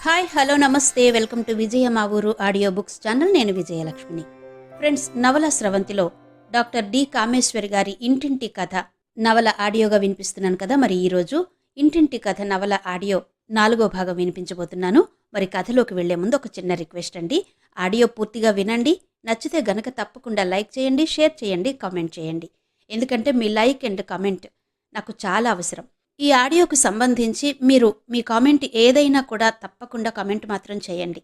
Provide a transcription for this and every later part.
Hi hello నమస్తే welcome to విజయ మా ఊరు ఆడియో బుక్స్ ఛానల్. నేను విజయలక్ష్మిని. ఫ్రెండ్స్, నవల స్రవంతిలో డాక్టర్ డి కామేశ్వరి గారి ఇంటింటి కథ నవల ఆడియోగా వినిపిస్తున్నాను కదా. మరి ఈరోజు ఇంటింటి కథ నవల ఆడియో 4వ భాగం వినిపించబోతున్నాను. మరి కథలోకి వెళ్లే ముందు ఒక చిన్న రిక్వెస్ట్ అండి. ఆడియో పూర్తిగా వినండి. నచ్చితే గనక తప్పకుండా లైక్ చేయండి, షేర్ చేయండి, కామెంట్ చేయండి. ఎందుకంటే మీ లైక్ అండ్ కామెంట్ నాకు చాలా అవసరం. ఈ ఆడియోకు సంబంధించి మీరు మీ కామెంట్ ఏదైనా కూడా తప్పకుండా కామెంట్ మాత్రం చేయండి.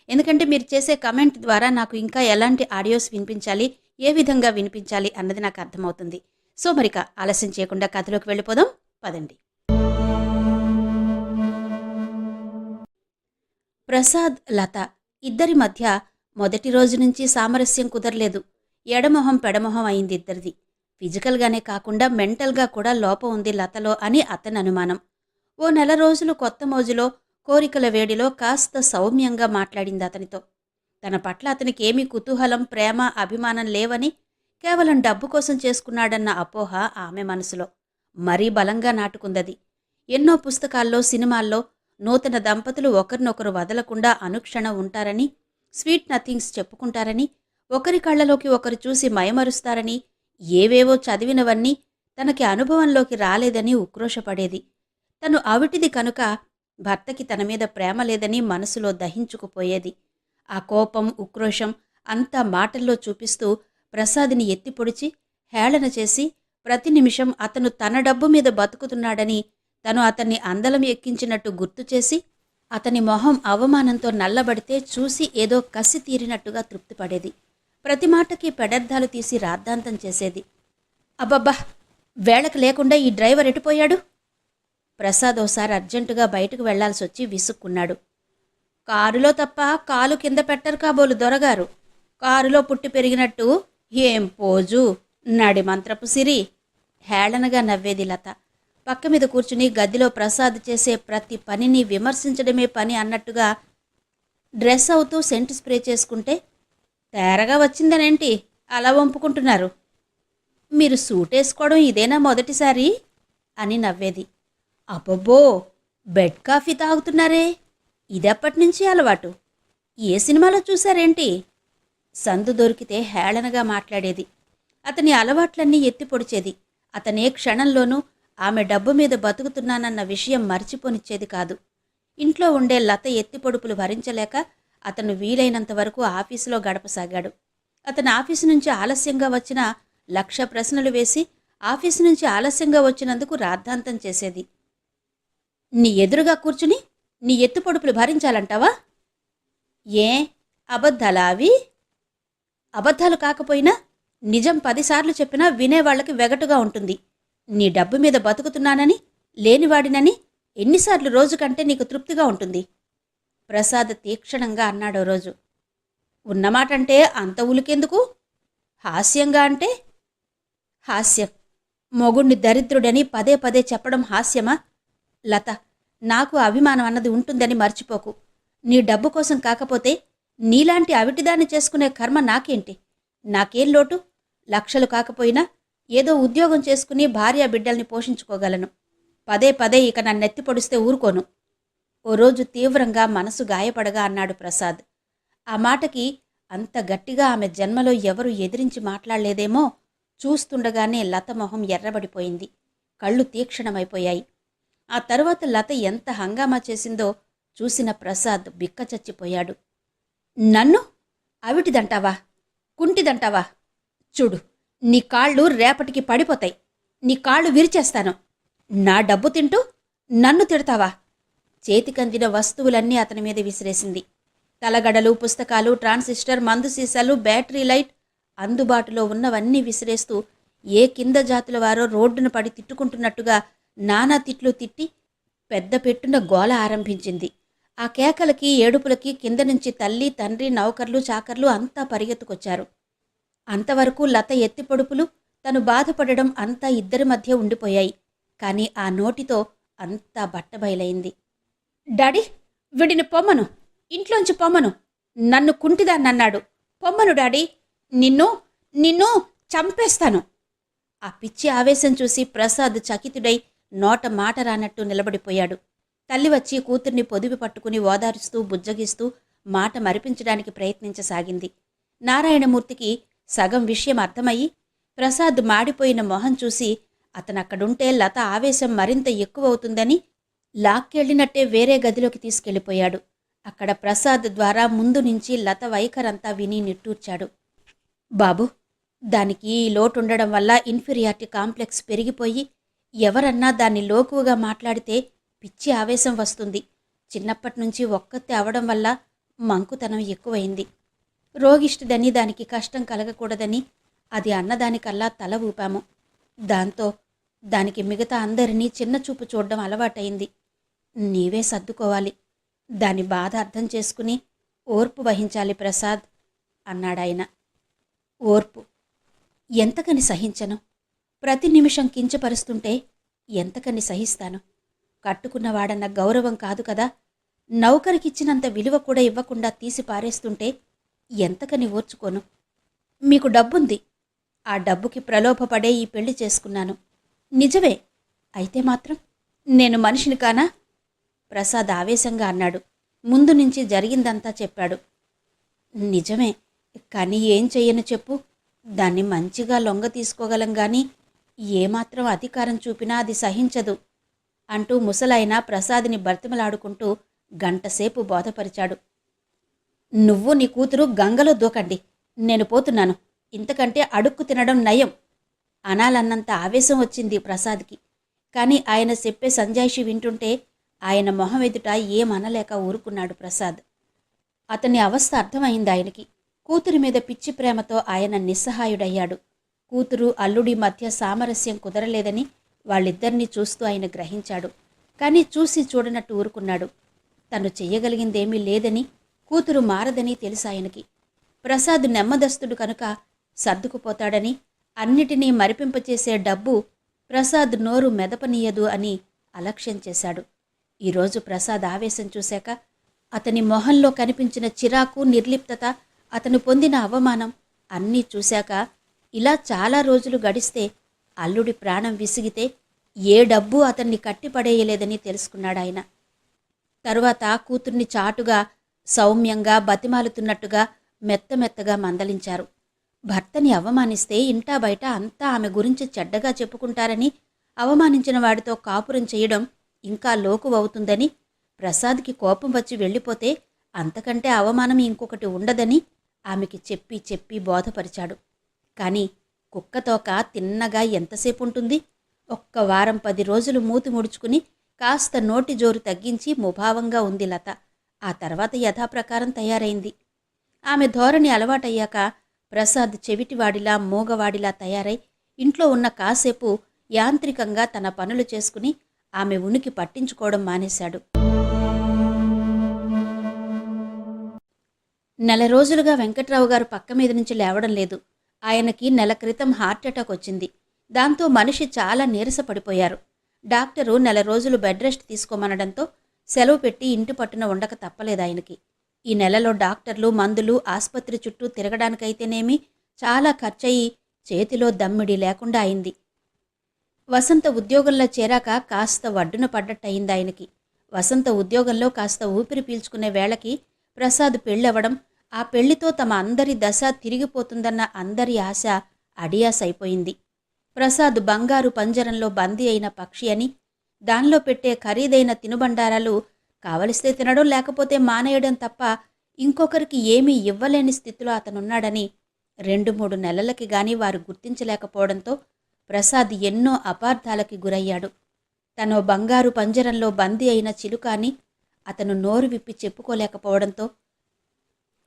ఎందుకంటే మీరు చేసే కామెంట్ ద్వారా నాకు ఇంకా ఎలాంటి ఆడియోస్ వినిపించాలి, ఏ విధంగా వినిపించాలి అన్నది నాకు అర్థమవుతుంది. సో మరిక ఆలస్యం చేయకుండా కథలోకి వెళ్ళిపోదాం, పదండి. ప్రసాద్, లత ఇద్దరి మధ్య మొదటి రోజు నుంచి సామరస్యం కుదరలేదు. ఎడమొహం పెడమొహం అయింది ఇద్దరిది. ఫిజికల్గానే కాకుండా మెంటల్గా కూడా లోపం ఉంది లతలో అని అతని అనుమానం. ఓ నెల రోజులు కొత్త మోజులో, కోరికల వేడిలో కాస్త సౌమ్యంగా మాట్లాడింది అతనితో. తన పట్ల అతనికి ఏమీ కుతూహలం, ప్రేమ, అభిమానం లేవని, కేవలం డబ్బు కోసం చేసుకున్నాడన్న అపోహ ఆమె మనసులో మరీ బలంగా నాటుకుందది. ఎన్నో పుస్తకాల్లో, సినిమాల్లో నూతన దంపతులు ఒకరినొకరు వదలకుండా అనుక్షణం ఉంటారని, స్వీట్ నథింగ్స్ చెప్పుకుంటారని, ఒకరి కళ్ళలోకి ఒకరు చూసి మయమరుస్తారని, ఏవేవో చదివినవన్నీ తనకి అనుభవంలోకి రాలేదని ఉక్రోషపడేది. తను అవిటిది కనుక భర్తకి తన మీద ప్రేమ లేదని మనసులో దహించుకుపోయేది. ఆ కోపం, ఉక్రోషం అంతా మాటల్లో చూపిస్తూ ప్రసాద్ని ఎత్తిపొడిచి హేళన చేసి, ప్రతి నిమిషం అతను తన డబ్బు మీద బతుకుతున్నాడని, తను అతన్ని అందలం ఎక్కించినట్టు గుర్తుచేసి, అతని మొహం అవమానంతో నల్లబడితే చూసి ఏదో కసి తీరినట్టుగా తృప్తిపడేది. ప్రతి మాటకి పెడర్థాలు తీసి రాద్ధాంతం చేసేది. అబ్బబ్బా, వేళకు లేకుండా ఈ డ్రైవర్ ఎటుపోయాడు? ప్రసాద్ ఓసారి అర్జెంటుగా బయటకు వెళ్లాల్సొచ్చి విసుక్కున్నాడు. కారులో తప్ప కాలు కింద పెట్టరు కాబోలు దొరగారు. కారులో పుట్టి పెరిగినట్టు ఏం పోజు, నడి మంత్రపు సిరి. హేళనగా నవ్వేది లత. పక్క మీద కూర్చుని గదిలో ప్రసాద్ చేసే ప్రతి పనిని విమర్శించడమే పని అన్నట్టుగా డ్రెస్ అవుతూ సెంట్ స్ప్రే చేసుకుంటే, తేరగా వచ్చిందనేంటి అలా వంపుకుంటున్నారు? మీరు సూటేసుకోవడం ఇదేనా మొదటిసారి అని నవ్వేది. అబ్బబ్బో, బెడ్ కాఫీ తాగుతున్నారే, ఇదెప్పటినుంచి అలవాటు? ఏ సినిమాలో చూశారేంటి? సందు దొరికితే హేళనగా మాట్లాడేది. అతని అలవాట్లన్నీ ఎత్తిపొడిచేది. అతనే క్షణంలోనూ ఆమె డబ్బు మీద బతుకుతున్నానన్న విషయం మర్చిపోనిచ్చేది కాదు. ఇంట్లో ఉండే లత ఎత్తిపొడుపులు భరించలేక అతను వీలైనంత వరకు ఆఫీసులో గడపసాగాడు. అతను ఆఫీసు నుంచి ఆలస్యంగా వచ్చిన 1,00,000 ప్రశ్నలు వేసి, ఆఫీసు నుంచి ఆలస్యంగా వచ్చినందుకు రాద్ధాంతం చేసేది. నీ ఎదురుగా కూర్చుని నీ ఎత్తుపొడుపులు భరించాలంటావా? ఏ అబద్ధాలా అవి? అబద్ధాలు కాకపోయినా నిజం 10 సార్లు చెప్పినా వినేవాళ్లకి వెగటుగా ఉంటుంది. నీ డబ్బు మీద బతుకుతున్నానని, లేనివాడినని ఎన్నిసార్లు రోజుకంటే నీకు తృప్తిగా ఉంటుంది? ప్రసాద్ తీక్షణంగా అన్నాడో రోజు. ఉన్నమాటంటే అంత ఉలికెందుకు? హాస్యంగా అంటే? హాస్యం? మొగుణ్ణి దరిద్రుడని పదే పదే చెప్పడం హాస్యమా? లత, నాకు అభిమానం అన్నది ఉంటుందని మర్చిపోకు. నీ డబ్బు కోసం కాకపోతే నీలాంటి అవిటిదాన్ని చేసుకునే కర్మ నాకేంటి? నాకేం లోటు? 1,00,000 కాకపోయినా ఏదో ఉద్యోగం చేసుకుని భార్య బిడ్డల్ని పోషించుకోగలను. పదే పదే ఇక నన్నెత్తి పొడిస్తే ఊరుకోను. ఓ రోజు తీవ్రంగా మనసు గాయపడగా అన్నాడు ప్రసాద్. ఆ మాటకి అంత గట్టిగా ఆమె జన్మలో ఎవరు ఎదిరించి మాట్లాడలేదేమో. చూస్తుండగానే లత మొహం ఎర్రబడిపోయింది. కళ్ళు తీక్షణమైపోయాయి. ఆ తరువాత లత ఎంత హంగామా చేసిందో చూసిన ప్రసాద్ బిక్కచచ్చిపోయాడు. నన్ను అవిటిదంటావా? కుంటిదంటావా? చూడు, నీ కాళ్ళు రేపటికి పడిపోతాయి. నీ కాళ్ళు విరిచేస్తాను. నా డబ్బు తింటూ నన్ను తిడతావా? చేతికందిన వస్తువులన్నీ అతని మీద విసిరేసింది. తలగడలు, పుస్తకాలు, ట్రాన్సిస్టర్, మందు సీసాలు, బ్యాటరీ లైట్ అందుబాటులో ఉన్నవన్నీ విసిరేస్తూ ఏ కింద జాతుల వారో రోడ్డున పడి తిట్టుకుంటున్నట్టుగా నానా తిట్లు తిట్టి పెద్ద పెట్టున గోల ఆరంభించింది. ఆ కేకలకి, ఏడుపులకి కింద నుంచి తల్లి, తండ్రి, నౌకర్లు, చాకర్లు అంతా పరిగెత్తుకొచ్చారు. అంతవరకు లత ఎత్తిపొడుపులు, తను బాధపడడం అంతా ఇద్దరి మధ్య ఉండిపోయాయి. కానీ ఆ నోటితో అంతా బట్టబయలైంది. డాడీ, వీడిని పొమ్మను, ఇంట్లోంచి పొమ్మను. నన్ను కుంటిదాన్నన్నాడు. పొమ్మను డాడీ, నిన్ను నిన్ను చంపేస్తాను. ఆ పిచ్చి ఆవేశం చూసి ప్రసాద్ చకితుడై నోట మాట రానట్టు నిలబడిపోయాడు. తల్లి వచ్చి కూతుర్ని పొదివి పట్టుకుని ఓదారుస్తూ బుజ్జగిస్తూ మాట మరిపించడానికి ప్రయత్నించసాగింది. నారాయణమూర్తికి సగం విషయం అర్థమయ్యి ప్రసాద్ మాడిపోయిన మొహం చూసి అతనక్కడుంటే లత ఆవేశం మరింత ఎక్కువవుతుందని లాక్కెళ్లినట్టే వేరే గదిలోకి తీసుకెళ్లిపోయాడు. అక్కడ ప్రసాద్ ద్వారా ముందు నుంచి లత వైఖరంతా విని నిట్టూర్చాడు. బాబు, దానికి ఈ లోటుండడం వల్ల ఇన్ఫీరియారిటీ కాంప్లెక్స్ పెరిగిపోయి ఎవరన్నా దాన్ని లోకువగా మాట్లాడితే పిచ్చి ఆవేశం వస్తుంది. చిన్నప్పటినుంచి ఒక్కతే అవడం వల్ల మంకుతనం ఎక్కువైంది. రోగిష్టిదని దానికి కష్టం కలగకూడదని అది అన్నదానికల్లా తల ఊపాము. దాంతో దానికి మిగతా అందరినీ చిన్నచూపు చూడడం అలవాటైంది. నీవే సర్దుకోవాలి. దాని బాధ అర్థం చేసుకుని ఓర్పు వహించాలి ప్రసాద్ అన్నాడాయన. ఓర్పు ఎంతకని సహించను? ప్రతి నిమిషం కించపరుస్తుంటే ఎంతకని సహిస్తాను? కట్టుకున్నవాడన్న గౌరవం కాదు కదా, నౌకరికిచ్చినంత విలువ కూడా ఇవ్వకుండా తీసి పారేస్తుంటే ఎంతకని ఓర్చుకోను? మీకు డబ్బుంది, ఆ డబ్బుకి ప్రలోభపడే ఈ పెళ్లి చేసుకున్నాను. నిజమే, అయితే మాత్రం నేను మనిషిని కానా? ప్రసాద్ ఆవేశంగా అన్నాడు. ముందు నుంచి జరిగిందంతా చెప్పాడు. నిజమే, కానీ ఏం చెయ్యను చెప్పు? దాన్ని మంచిగా లొంగ తీసుకోగలం గాని ఏమాత్రం అధికారం చూపినా అది సహించదు అంటూ ముసలాయన ప్రసాద్ని బర్తిమలాడుకుంటూ గంటసేపు బోధపరిచాడు. నువ్వు నీ కూతురు గంగలో దూకండి, నేను పోతున్నాను. ఇంతకంటే అడుక్కు తినడం నయం అనాలన్నంత ఆవేశం వచ్చింది ప్రసాద్కి. కానీ ఆయన చెప్పే సంజాయిషి వింటుంటే ఆయన మొహం ఎదుట ఏమనలేక ఊరుకున్నాడు ప్రసాద్. అతని అవస్థ అర్థమైంది ఆయనకి. కూతురి మీద పిచ్చి ప్రేమతో ఆయన నిస్సహాయుడయ్యాడు. కూతురు అల్లుడి మధ్య సామరస్యం కుదరలేదని వాళ్ళిద్దరినీ చూస్తూ ఆయన గ్రహించాడు. కానీ చూసి చూడనట్టు ఊరుకున్నాడు. తను చెయ్యగలిగిందేమీ లేదని, కూతురు మారదని తెలుసాయనకి. ప్రసాద్ నెమ్మదస్తుడు కనుక సర్దుకుపోతాడని, అన్నిటినీ మరిపింపచేసే డబ్బు ప్రసాద్ నోరు మెదపనీయదు అని అలక్ష్యం చేశాడు. ఈరోజు ప్రసాద్ ఆవేశం చూశాక అతని మొహంలో కనిపించిన చిరాకు, నిర్లిప్తత, అతను పొందిన అవమానం అన్నీ చూశాక ఇలా చాలా రోజులు గడిస్తే అల్లుడి ప్రాణం విసిగితే ఏ డబ్బు అతన్ని కట్టిపడేయలేదని తెలుసుకున్నాడాయన. తరువాత కూతుర్ని చాటుగా, సౌమ్యంగా, బతిమాలుతున్నట్టుగా మెత్తమెత్తగా మందలించారు. భర్తని అవమానిస్తే ఇంటా బయట అంతా ఆమె గురించి చెడ్డగా చెప్పుకుంటారని, అవమానించిన వాడితో కాపురం చేయడం ఇంకా లోకువవుతుందని, ప్రసాద్కి కోపం వచ్చి వెళ్ళిపోతే అంతకంటే అవమానం ఇంకొకటి ఉండదని ఆమెకి చెప్పి చెప్పి బోధపరిచాడు. కానీ కుక్కతోక తిన్నగా ఎంతసేపు ఉంటుంది? ఒక్క వారం 10 రోజులు మూతి ముడుచుకుని కాస్త నోటి జోరు తగ్గించి ముభావంగా ఉంది లత. ఆ తర్వాత యథాప్రకారం తయారైంది. ఆమె ధోరణి అలవాటయ్యాక ప్రసాద్ చెవిటివాడిలా, మూగవాడిలా తయారై ఇంట్లో ఉన్న కాసేపు యాంత్రికంగా తన పనులు చేసుకుని ఆమె ఉనికి పట్టించుకోవడం మానేశాడు. నెల రోజులుగా వెంకట్రావు గారు పక్క మీద నుంచి లేవడం లేదు. ఆయనకి నెల క్రితం హార్ట్అటాక్ వచ్చింది. దాంతో మనిషి చాలా నీరసపడిపోయారు. డాక్టరు నెల రోజులు బెడ్ రెస్ట్ తీసుకోమనడంతో సెలవు పెట్టి ఇంటి పట్టున ఉండక తప్పలేదాయనకి. ఈ నెలలో డాక్టర్లు, మందులు, ఆస్పత్రి చుట్టూ తిరగడానికైతేనేమి చాలా ఖర్చయి చేతిలో దమ్మిడి లేకుండా అయింది. వసంత ఉద్యోగంలో చేరాక కాస్త వడ్డున పడ్డట్టయింది ఆయనకి. వసంత ఉద్యోగంలో కాస్త ఊపిరి పీల్చుకునే వేళకి ప్రసాద్ పెళ్ళవడం, ఆ పెళ్లితో తమ అందరి దశ తిరిగిపోతుందన్న అందరి ఆశ అడియాసైపోయింది. ప్రసాద్ బంగారు పంజరంలో బందీ అయిన పక్షి అని, దానిలో పెట్టే ఖరీదైన తినుబండారాలు కావలిస్తే తినడం, లేకపోతే మానేయడం తప్ప ఇంకొకరికి ఏమీ ఇవ్వలేని స్థితిలో అతనున్నాడని 2-3 నెలలకి గాని వారు గుర్తించలేకపోవడంతో ప్రసాద్ ఎన్నో అపార్థాలకి గురయ్యాడు. తనో బంగారు పంజరంలో బందీ అయిన చిలుకాని అతను నోరు విప్పి చెప్పుకోలేకపోవడంతో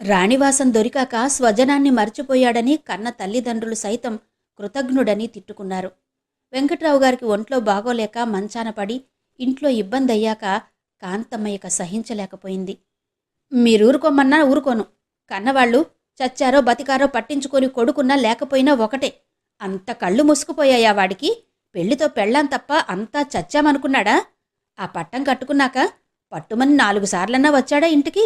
రాణివాసం దొరికాక స్వజనాన్ని మర్చిపోయాడని కన్న తల్లిదండ్రులు సైతం కృతజ్ఞుడని తిట్టుకున్నారు. వెంకట్రావు గారికి ఒంట్లో బాగోలేక మంచాన పడి ఇంట్లో ఇబ్బంది అయ్యాక కాంతమ్మయ్యక సహించలేకపోయింది. మీరూరుకోమన్నా ఊరుకోను. కన్నవాళ్లు చచ్చారో బతికారో పట్టించుకొని కొడుకున్నా లేకపోయినా ఒకటే. అంత కళ్ళు మూసుకుపోయాయా వాడికి? పెళ్లితో పెళ్ళాం తప్ప అంతా చచ్చామనుకున్నాడా? ఆ పట్టం కట్టుకున్నాక పట్టుమని 4 సార్లన్నా వచ్చాడా ఇంటికి?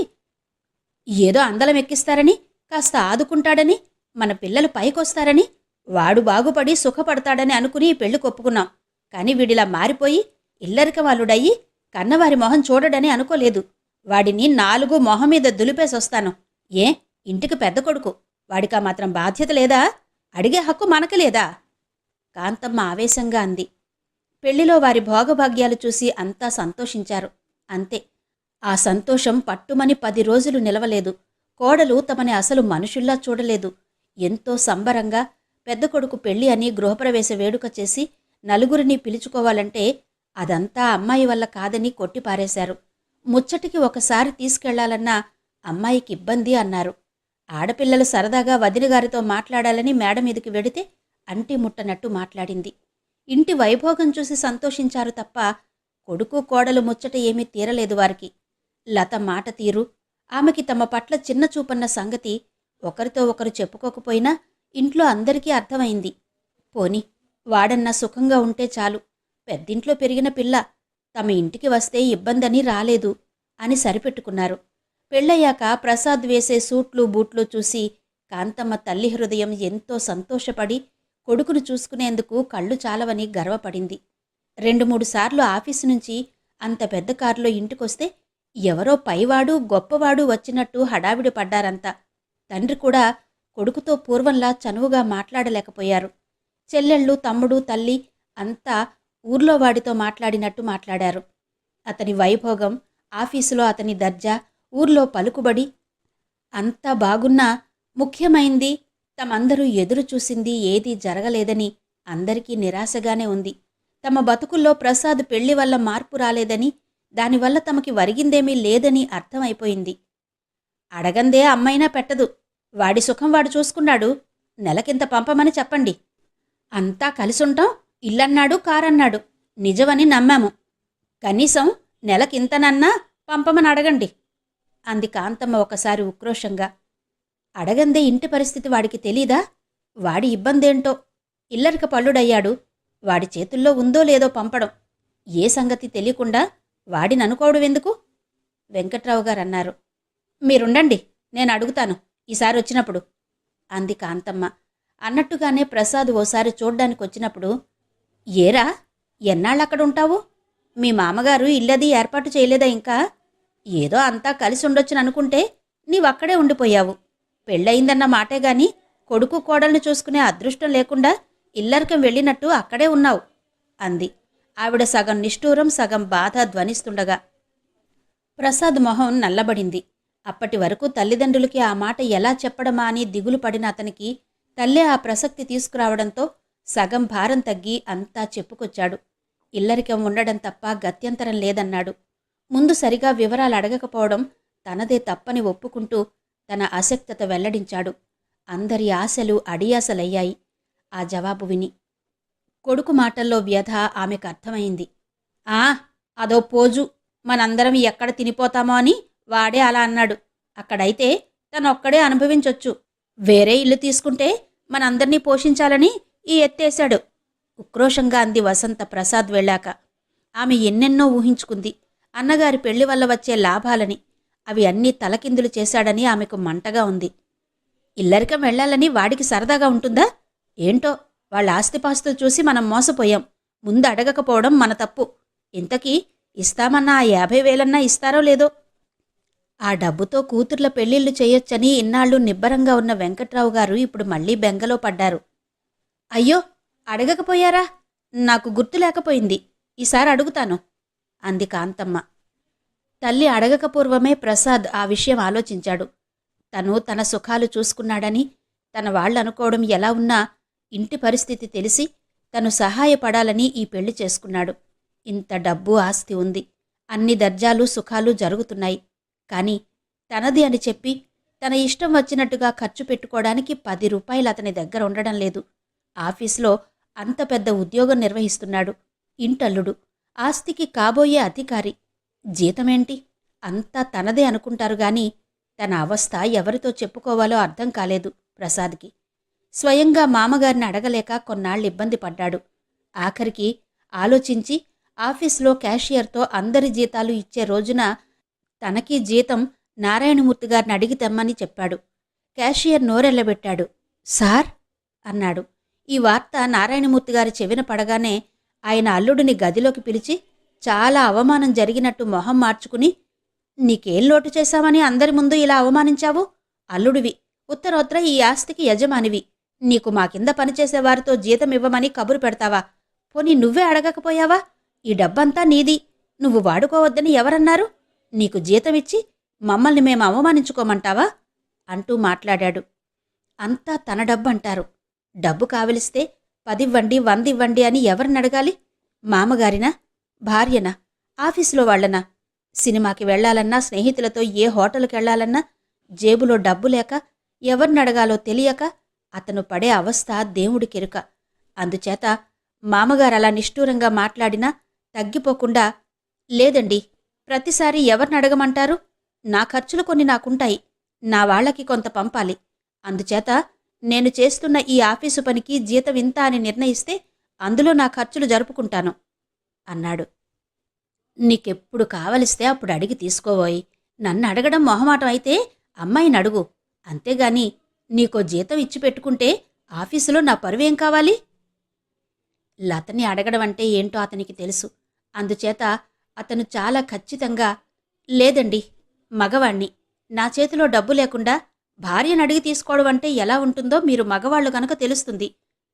ఏదో అందలం ఎక్కిస్తారని, కాస్త ఆదుకుంటాడని, మన పిల్లలు పైకొస్తారని, వాడు బాగుపడి సుఖపడతాడని అనుకుని ఈ పెళ్లి కొప్పుకున్నాం. కాని వీడిలా మారిపోయి ఇల్లరిక వాళ్ళుడయ్యి కన్నవారి మొహం చూడడని అనుకోలేదు. వాడిని 4 మొహం మీద దులిపేసొస్తాను. ఏ, ఇంటికి పెద్ద కొడుకు, వాడికా మాత్రం బాధ్యత లేదా? అడిగే హక్కు మనకు లేదా? కాంతమ్మ ఆవేశంగా అంది. పెళ్లిలో వారి భోగభాగ్యాలు చూసి అంతా సంతోషించారు. అంతే. ఆ సంతోషం పట్టుమని 10 రోజులు నిలవలేదు. కోడలు తమని అసలు మనుషుల్లా చూడలేదు. ఎంతో సంబరంగా పెద్ద కొడుకు పెళ్లి అని గృహప్రవేశ వేడుక చేసి నలుగురిని పిలుచుకోవాలంటే అదంతా అమ్మాయి వల్ల కాదని కొట్టిపారేశారు. ముచ్చటికి ఒకసారి తీసుకెళ్లాలన్నా అమ్మాయికి ఇబ్బంది అన్నారు. ఆడపిల్లలు సరదాగా వదినగారితో మాట్లాడాలని మేడ మీదికి వెడితే అంటి ముట్టనట్టు మాట్లాడింది. ఇంటి వైభోగం చూసి సంతోషించారు తప్ప కొడుకు కోడలు ముచ్చట ఏమీ తీరలేదు వారికి. లత మాట తీరు, ఆమెకి తమ పట్ల చిన్న చూపన్న సంగతి ఒకరితో ఒకరు చెప్పుకోకపోయినా ఇంట్లో అందరికీ అర్థమైంది. పోని వాడన్నా సుఖంగా ఉంటే చాలు, పెద్దింట్లో పెరిగిన పిల్ల, తమ ఇంటికి వస్తే ఇబ్బందని రాలేదు అని సరిపెట్టుకున్నారు. పెళ్ళయ్యాక ప్రసాద్ వేసే సూట్లు బూట్లు చూసి కాంతమ్మ తల్లి హృదయం ఎంతో సంతోషపడి కొడుకును చూసుకునేందుకు కళ్ళు చాలవని గర్వపడింది. 2-3 సార్లు ఆఫీసు నుంచి అంత పెద్ద కారులో ఇంటికొస్తే ఎవరో పైవాడు గొప్పవాడు వచ్చినట్టు హడావిడి పడ్డారంతా. తండ్రి కూడా కొడుకుతో పూర్వంలా చనువుగా మాట్లాడలేకపోయారు. చెల్లెళ్ళు, తమ్ముడు, తల్లి అంతా ఊర్లో వాడితో మాట్లాడినట్టు మాట్లాడారు. అతని వైభోగం, ఆఫీసులో అతని దర్జా, ఊర్లో పలుకుబడి అంతా బాగున్నా ముఖ్యమైంది తమందరూ ఎదురు చూసింది ఏదీ జరగలేదని అందరికీ నిరాశగానే ఉంది. తమ బతుకుల్లో ప్రసాద్ పెళ్లి వల్ల మార్పు రాలేదని, దానివల్ల తమకి వరిగిందేమీ లేదని అర్థమైపోయింది. అడగందే అమ్మైనా పెట్టదు, వాడి సుఖం వాడు చూసుకున్నాడు, నెలకింత పంపమని చెప్పండి. అంతా కలిసుంటాం, ఇల్లన్నాడు కారన్నాడు, నిజమని నమ్మాము. కనీసం నెలకింతనన్నా పంపమని అడగండి అంది కాంతమ్మ ఒకసారి ఉక్రోషంగా. అడగందే ఇంటి పరిస్థితి వాడికి తెలీదా? వాడి ఇబ్బందేంటో. ఇల్లరిక పళ్ళుడయ్యాడు, వాడి చేతుల్లో ఉందో లేదో పంపడం. ఏ సంగతి తెలియకుండా వాడిననుకోవడం ఎందుకు? వెంకట్రావు గారన్నారు. మీరుండండి, నేను అడుగుతాను ఈసారి వచ్చినప్పుడు అంది కాంతమ్మ. అన్నట్టుగానే ప్రసాద్ ఓసారి చూడ్డానికొచ్చినప్పుడు, ఏరా ఎన్నాళ్ళక్కడుంటావు? మీ మామగారు ఇల్లది ఏర్పాటు చేయలేదా ఇంకా? ఏదో అంతా కలిసి ఉండొచ్చుననుకుంటే నీవక్కడే ఉండిపోయావు. పెళ్ళయిందన్న మాటేగాని కొడుకు కోడల్ని చూసుకునే అదృష్టం లేకుండా ఇల్లరికం వెళ్ళినట్టు అక్కడే ఉన్నావు అంది. ఆవిడ సగం నిష్ఠూరం సగం బాధ ధ్వనిస్తుండగా. ప్రసాద్ మొహం నల్లబడింది. అప్పటి వరకు తల్లిదండ్రులకి ఆ మాట ఎలా చెప్పడమా అని దిగులు పడిన అతనికి తల్లే ఆ ప్రసక్తి తీసుకురావడంతో సగం భారం తగ్గి అంతా చెప్పుకొచ్చాడు. ఇల్లరికం ఉండడం తప్ప గత్యంతరం లేదన్నాడు. ముందు సరిగా వివరాలు అడగకపోవడం తనదే తప్పని ఒప్పుకుంటూ తన అశక్తత వెల్లడించాడు. అందరి ఆశలు అడియాసలయ్యాయి ఆ జవాబు విని. కొడుకు మాటల్లో వ్యధ ఆమెకు అర్థమైంది. అదో పోజు, మనందరం ఎక్కడ తినిపోతామో అని వాడే అలా అన్నాడు. అక్కడైతే తనొక్కడే అనుభవించొచ్చు, వేరే ఇల్లు తీసుకుంటే మనందర్నీ పోషించాలని ఈ ఎత్తేశాడు ఉక్రోషంగా అంది వసంత ప్రసాద్ వెళ్ళాక. ఆమె ఎన్నెన్నో ఊహించుకుంది అన్నగారి పెళ్లి వల్ల వచ్చే లాభాలని. అవి అన్నీ తలకిందులు చేశాడని ఆమెకు మంటగా ఉంది. ఇల్లరికం వెళ్లాలని వాడికి సరదాగా ఉంటుందా ఏంటో? వాళ్ళ ఆస్తిపాస్తులు చూసి మనం మోసపోయాం. ముందు అడగకపోవడం మన తప్పు. ఇంతకీ ఇస్తామన్నా ఆ 50,000 ఇస్తారో లేదో? ఆ డబ్బుతో కూతుర్ల పెళ్లిళ్లు చేయొచ్చని ఇన్నాళ్లు నిబ్బరంగా ఉన్న వెంకట్రావు గారు ఇప్పుడు మళ్లీ బెంగలో పడ్డారు. అయ్యో, అడగకపోయారా? నాకు గుర్తు లేకపోయింది, ఈసారి అడుగుతాను అంది కాంతమ్మ. తల్లి అడగకపూర్వమే ప్రసాద్ ఆ విషయం ఆలోచించాడు. తను తన సుఖాలు చూసుకున్నాడని తన వాళ్ళనుకోవడం ఎలా ఉన్నా ఇంటి పరిస్థితి తెలిసి తను సహాయపడాలని ఈ పెళ్లి చేసుకున్నాడు. ఇంత డబ్బు ఆస్తి ఉంది, అన్ని దర్జాలు సుఖాలు జరుగుతున్నాయి. కాని తనది అని చెప్పి తన ఇష్టం వచ్చినట్టుగా ఖర్చు పెట్టుకోవడానికి 10 రూపాయలు అతని దగ్గర ఉండడం లేదు. ఆఫీస్లో అంత పెద్ద ఉద్యోగం నిర్వహిస్తున్నాడు. ఇంటల్లుడు, ఆస్తికి కాబోయే అధికారి. జీతమేంటి? అంతా తనదే అనుకుంటారు గాని తన అవస్థ ఎవరితో చెప్పుకోవాలో అర్థం కాలేదు ప్రసాద్కి. స్వయంగా మామగారిని అడగలేక కొన్నాళ్ళు ఇబ్బంది పడ్డాడు. ఆఖరికి ఆలోచించి ఆఫీస్లో క్యాషియర్తో అందరి జీతాలు ఇచ్చే రోజున తనకీ జీతం నారాయణమూర్తి గారిని అడిగి తెమ్మని చెప్పాడు. క్యాషియర్ నోరెళ్లబెట్టాడు. సార్ అన్నాడు. ఈ వార్త నారాయణమూర్తి గారి చెవిన పడగానే ఆయన అల్లుడిని గదిలోకి పిలిచి, చాలా అవమానం జరిగినట్టు మొహం మార్చుకుని, నీకేం లోటు చేశామని అందరి ముందు ఇలా అవమానించావు? అల్లుడివి, ఉత్తరోత్తర ఈ ఆస్తికి యజమానివి. నీకు మా కింద పనిచేసేవారితో జీతమివ్వమని కబురు పెడతావా? పోనీ నువ్వే అడగకపోయావా? ఈ డబ్బంతా నీది, నువ్వు వాడుకోవద్దని ఎవరన్నారు? నీకు జీతమిచ్చి మమ్మల్ని మేము అవమానించుకోమంటావా? అంటూ మాట్లాడాడు. అంతా తన డబ్బంటారు. డబ్బు కావలిస్తే 10 ఇవ్వండి, 100 ఇవ్వండి అని ఎవరినడగాలి? మామగారినా? భార్యనా? ఆఫీసులో వాళ్లనా? సినిమాకి వెళ్లాలన్నా, స్నేహితులతో ఏ హోటల్కెళ్లాలన్నా జేబులో డబ్బు లేక ఎవరినడగాలో తెలియక అతను పడే అవస్థ దేవుడికెరుక. అందుచేత మామగారలా నిష్ఠూరంగా మాట్లాడినా తగ్గిపోకుండా, లేదండి, ప్రతిసారి ఎవరినడగమంటారు? నా ఖర్చులు కొన్ని నాకుంటాయి, నా వాళ్లకి కొంత పంపాలి. అందుచేత నేను చేస్తున్న ఈ ఆఫీసు పనికి జీతం ఇంత అని నిర్ణయిస్తే అందులో నా ఖర్చులు జరుపుకుంటాను అన్నాడు. నీకెప్పుడు కావలిస్తే అప్పుడు అడిగి తీసుకోబోయి, నన్ను అడగడం మొహమాటం అయితే అమ్మాయిని అడుగు. అంతేగాని నీకో జీతం ఇచ్చి పెట్టుకుంటే ఆఫీసులో నా పరువేం కావాలి? లతని అడగడం అంటే ఏంటో అతనికి తెలుసు. అందుచేత అతను చాలా ఖచ్చితంగా, లేదండి, మగవాణ్ణి, నా చేతిలో డబ్బు లేకుండా భార్యను అడిగి తీసుకోవడం అంటే ఎలా ఉంటుందో మీరు మగవాళ్లు కనుక తెలుస్తుంది.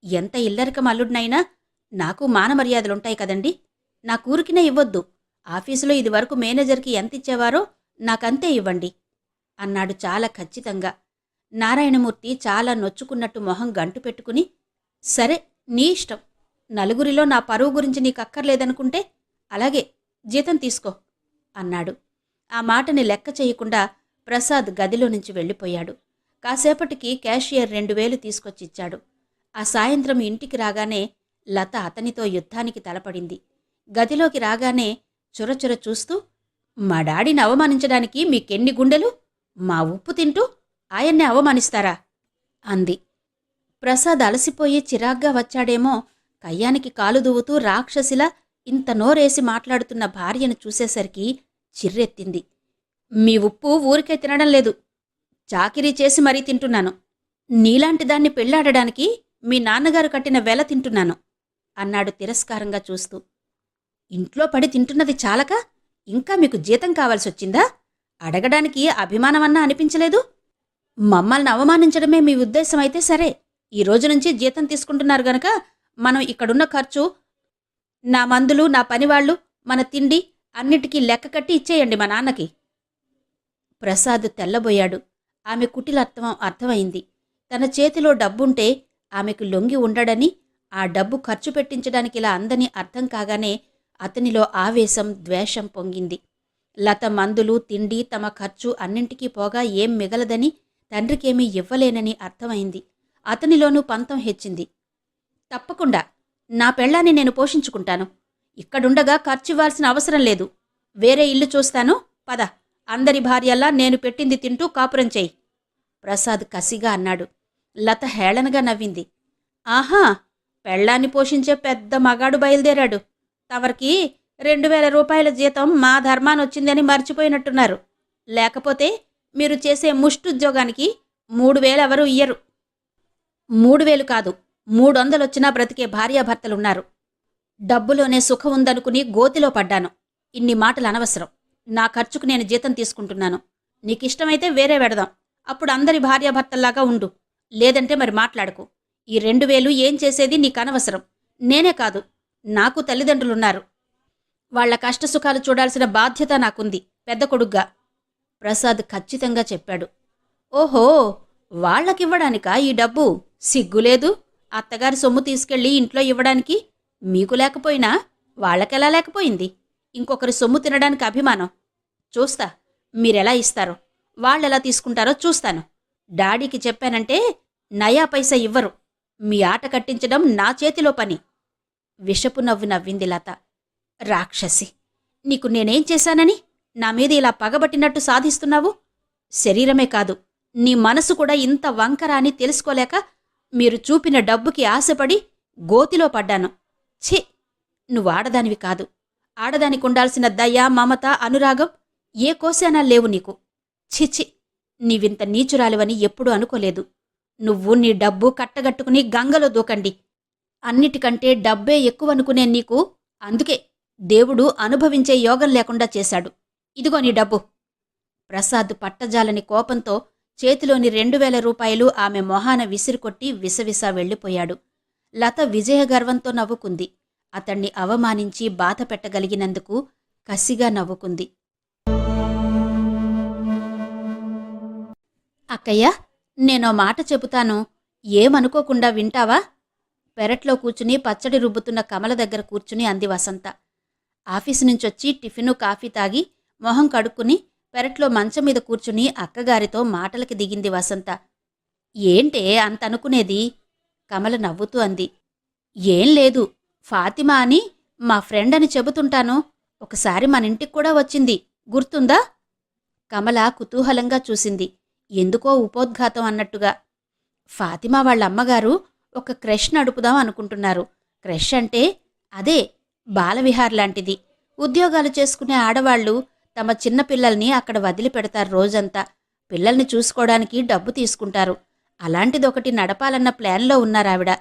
ఎంత ఇల్లరికం అల్లుడినైనా నాకు మానమర్యాదలుంటాయి కదండి. నా కూరికినే ఇవ్వొద్దు. ఆఫీసులో ఇదివరకు మేనేజర్కి ఎంతిచ్చేవారో నాకంతే ఇవ్వండి అన్నాడు చాలా ఖచ్చితంగా. నారాయణమూర్తి చాలా నొచ్చుకున్నట్టు మొహం గంటు పెట్టుకుని, సరే, నీ ఇష్టం. నలుగురిలో నా పరువు గురించి నీకక్కర్లేదనుకుంటే అలాగే, జీతం తీసుకో అన్నాడు. ఆ మాటని లెక్క చేయకుండా ప్రసాద్ గదిలో నుంచి వెళ్ళిపోయాడు. కాసేపటికి క్యాషియర్ 2000 తీసుకొచ్చిచ్చాడు. ఆ సాయంత్రం ఇంటికి రాగానే లత అతనితో యుద్ధానికి తలపడింది. గదిలోకి రాగానే చురచుర చూస్తూ, మా డాడీని అవమానించడానికి మీకెన్ని గుండెలు? మా ఉప్పు తింటూ ఆయన్నే అవమానిస్తారా? అంది. ప్రసాద్ అలసిపోయి చిరాగ్గా వచ్చాడేమో, కయ్యానికి కాలు దువ్వుతూ రాక్షసిలా ఇంత నోరేసి మాట్లాడుతున్న భార్యను చూసేసరికి చిర్రెత్తింది. మీ ఉప్పు ఊరికే తినడం లేదు, చాకిరీ చేసి మరీ తింటున్నాను. నీలాంటి దాన్ని పెళ్లాడడానికి మీ నాన్నగారు కట్టిన వెల తింటున్నాను అన్నాడు తిరస్కారంగా చూస్తూ. ఇంట్లో పడి తింటున్నది చాలక ఇంకా మీకు జీతం కావాల్సొచ్చిందా? అడగడానికి అభిమానమన్నా అనిపించలేదు? మమ్మల్ని అవమానించడమే మీ ఉద్దేశమైతే సరే, ఈ రోజు నుంచి జీతం తీసుకుంటున్నారు గనక మనం ఇక్కడున్న ఖర్చు, నా మందులు, నా పనివాళ్లు, మన తిండి అన్నిటికీ లెక్క కట్టి ఇచ్చేయండి మా నాన్నకి. ప్రసాద్ తెల్లబోయాడు. ఆమె కుటిలత్వం అర్థమైంది. తన చేతిలో డబ్బుంటే ఆమెకు లొంగి ఉండడని, ఆ డబ్బు ఖర్చు పెట్టించడానికి ఇలా అందని అర్థం కాగానే అతనిలో ఆవేశం, ద్వేషం పొంగింది. లత మందులు, తిండి, తమ ఖర్చు అన్నింటికీ పోగా ఏం మిగలదని, తండ్రికేమీ ఇవ్వలేనని అర్థమైంది. అతనిలోనూ పంతం హెచ్చింది. తప్పకుండా నా పెళ్ళాన్ని నేను పోషించుకుంటాను. ఇక్కడుండగా ఖర్చివ్వాల్సిన అవసరం లేదు. వేరే ఇల్లు చూస్తాను, పద. అందరి భార్యల్లా నేను పెట్టింది తింటూ కాపురం చెయ్యి ప్రసాద్ కసిగా అన్నాడు. లత హేళనగా నవ్వింది. ఆహా, పెళ్ళాన్ని పోషించే పెద్ద మగాడు బయలుదేరాడు. తవరికి 2000 రూపాయల జీతం మా ధర్మానొచ్చిందని మర్చిపోయినట్టున్నారు. లేకపోతే మీరు చేసే ముష్టుద్యోగానికి 3000 ఎవరూ ఇయ్యరు. 3000 కాదు, 300 వచ్చినా బ్రతికే భార్యాభర్తలున్నారు. డబ్బులోనే సుఖం ఉందనుకుని గోతిలో పడ్డాను. ఇన్ని మాటలు అనవసరం. నా ఖర్చుకు నేను జీతం తీసుకుంటున్నాను. నీకిష్టమైతే వేరే వెడదాం. అప్పుడు అందరి భార్యాభర్తల్లాగా ఉండు. లేదంటే మరి మాట్లాడకు. ఈ 2000 ఏం చేసేది నీకనవసరం. నేనే కాదు, నాకు తల్లిదండ్రులున్నారు. వాళ్ల కష్టసుఖాలు చూడాల్సిన బాధ్యత నాకుంది పెద్ద కొడుగ్గా ప్రసాద్ ఖచ్చితంగా చెప్పాడు. ఓహో, వాళ్లకివ్వడానికా ఈ డబ్బు? సిగ్గులేదు? అత్తగారి సొమ్ము తీసుకెళ్లి ఇంట్లో ఇవ్వడానికి మీకు లేకపోయినా వాళ్లకెలా లేకపోయింది? ఇంకొకరి సొమ్ము తినడానికి అభిమానం. చూస్తా మీరెలా ఇస్తారో, వాళ్ళెలా తీసుకుంటారో చూస్తాను. డాడీకి చెప్పానంటే నయా పైసా ఇవ్వరు. మీ ఆట కట్టించడం నా చేతిలో పని. విషపు నవ్వు నవ్వింది లత. రాక్షసి, నీకు నేనేం చేశానని నా మీద ఇలా పగబట్టినట్టు సాధిస్తున్నావు? శరీరమే కాదు, నీ మనసు కూడా ఇంత వంకర అని తెలుసుకోలేక మీరు చూపిన డబ్బుకి ఆశపడి గోతిలో పడ్డాను. ఛీ, నువ్వాడదానివి కాదు. ఆడదానికుండాల్సిన దయ, మమత, అనురాగం ఏ కోశానా లేవు నీకు. ఛిచి, నీవింత నీచురాలివని ఎప్పుడూ అనుకోలేదు. నువ్వు నీ డబ్బు కట్టగట్టుకుని గంగలో దూకండి. అన్నిటికంటే డబ్బే ఎక్కువనుకునే నీకు అందుకే దేవుడు అనుభవించే యోగం లేకుండా చేశాడు. ఇదిగో నీ డబ్బు. ప్రసాద్ పట్టజాలని కోపంతో చేతిలోని 2000 రూపాయలు ఆమె మొహాన విసిరికొట్టి విసవిసా వెళ్ళిపోయాడు. లత విజయగర్వంతో నవ్వుకుంది. అతణ్ణి అవమానించి బాధ పెట్టగలిగినందుకు కసిగా నవ్వుకుంది. అక్కయ్య, నేనో మాట చెబుతాను, ఏమనుకోకుండా వింటావా? పెరట్లో కూర్చుని పచ్చడి రుబ్బుతున్న కమల దగ్గర కూర్చుని అంది వసంత. ఆఫీసు నుంచొచ్చి టిఫిను కాఫీ తాగి మొహం కడుక్కుని పెరట్లో మంచం మీద కూర్చుని అక్కగారితో మాటలకి దిగింది వసంత. ఏంటే అంతనుకునేది? కమల నవ్వుతూ అంది. ఏం లేదు, ఫాతిమా అని మా ఫ్రెండ్ అని చెబుతుంటాను. ఒకసారి మనింటికి కూడా వచ్చింది, గుర్తుందా? కమల కుతూహలంగా చూసింది, ఎందుకో ఉపోద్ఘాతం అన్నట్టుగా. ఫాతిమా వాళ్ళమ్మగారు ఒక క్రష్ నడుపుదాం అనుకుంటున్నారు. క్రష్ అంటే అదే బాలవిహార్ లాంటిది. ఉద్యోగాలు చేసుకునే ఆడవాళ్లు తమ చిన్నపిల్లల్ని అక్కడ వదిలిపెడతారు రోజంతా. పిల్లల్ని చూసుకోవడానికి డబ్బు తీసుకుంటారు. అలాంటిదొకటి నడపాలన్న ప్లాన్లో ఉన్నారావిడ.